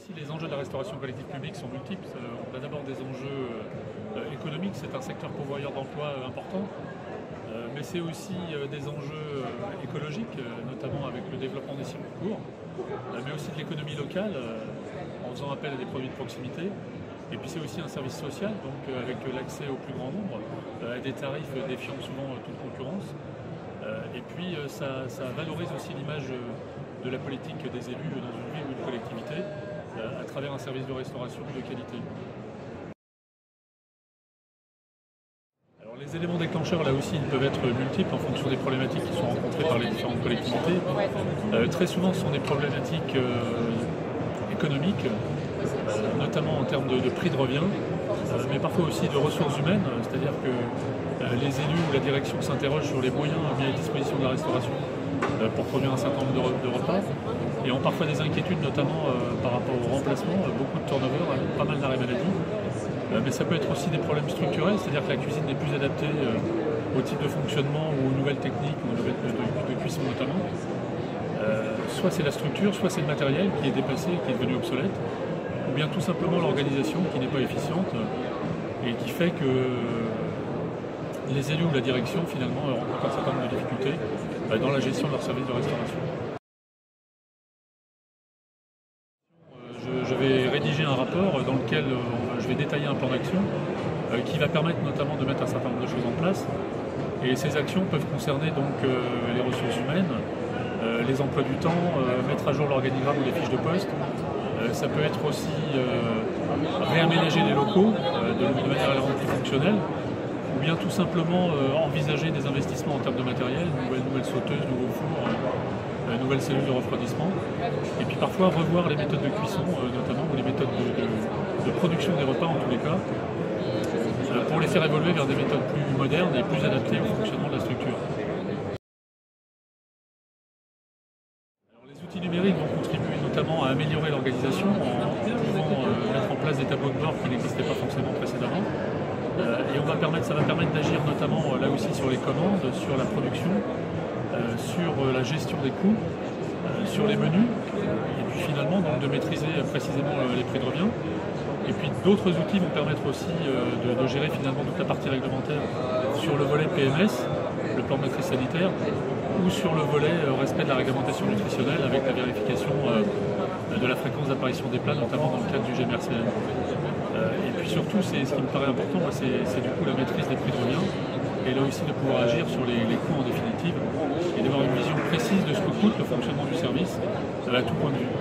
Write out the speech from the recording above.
Ici, les enjeux de la restauration collective publique sont multiples. On a d'abord des enjeux économiques, c'est un secteur pourvoyeur d'emplois important, mais c'est aussi des enjeux écologiques, notamment avec le développement des circuits courts, mais aussi de l'économie locale, en faisant appel à des produits de proximité. Et puis c'est aussi un service social, donc avec l'accès au plus grand nombre, à des tarifs défiant souvent toute concurrence. Et puis ça valorise aussi l'image de la politique des élus dans une ville ou une collectivité, à travers un service de restauration de qualité. Alors, les éléments déclencheurs, là aussi, peuvent être multiples en fonction des problématiques qui sont rencontrées par les différentes collectivités. Très souvent, ce sont des problématiques économiques, notamment en termes de prix de revient, mais parfois aussi de ressources humaines, c'est-à-dire que les élus ou la direction s'interrogent sur les moyens mis à disposition de la restauration pour produire un certain nombre de repas, et ont parfois des inquiétudes, notamment par rapport au remplacement, beaucoup de turnover, pas mal d'arrêts maladie. Mais ça peut être aussi des problèmes structurels, c'est-à-dire que la cuisine n'est plus adaptée au type de fonctionnement ou aux nouvelles techniques, aux nouvelles de cuisson notamment. Soit c'est la structure, soit c'est le matériel qui est dépassé, qui est devenu obsolète, ou bien tout simplement l'organisation qui n'est pas efficiente et qui fait que les élus ou la direction finalement rencontrent un certain nombre de difficultés dans la gestion de leur service de restauration. Je vais rédiger un rapport dans lequel je vais détailler un plan d'action qui va permettre notamment de mettre un certain nombre de choses en place. Et ces actions peuvent concerner donc les ressources humaines, les emplois du temps, mettre à jour l'organigramme ou les fiches de poste. Ça peut être aussi réaménager les locaux de manière à les rendre plus fonctionnels, ou bien tout simplement envisager des investissements en termes de matériel, nouvelles sauteuses, nouveaux fours, nouvelles cellules de refroidissement, et puis parfois revoir les méthodes de cuisson notamment, ou les méthodes de production des repas en tous les cas, pour les faire évoluer vers des méthodes plus modernes et plus adaptées au fonctionnement de la structure. Alors, les outils numériques vont contribuer notamment à améliorer l'organisation en pouvant mettre en place des tableaux de bord qui n'existaient pas forcément précédemment. Et ça va permettre d'agir notamment là aussi sur les commandes, sur la production, sur la gestion des coûts, sur les menus, et puis finalement donc, de maîtriser précisément les prix de revient. Et puis d'autres outils vont permettre aussi de gérer finalement toute la partie réglementaire sur le volet PMS, le plan de maîtrise sanitaire, ou sur le volet respect de la réglementation nutritionnelle avec la vérification de la fréquence d'apparition des plats, notamment dans le cadre du GMRCN. Et puis surtout, ce qui me paraît important, c'est du coup la maîtrise des prix de revient, et là aussi de pouvoir agir sur les coûts en définitive, et d'avoir une vision précise de ce que coûte le fonctionnement du service à tout point de vue.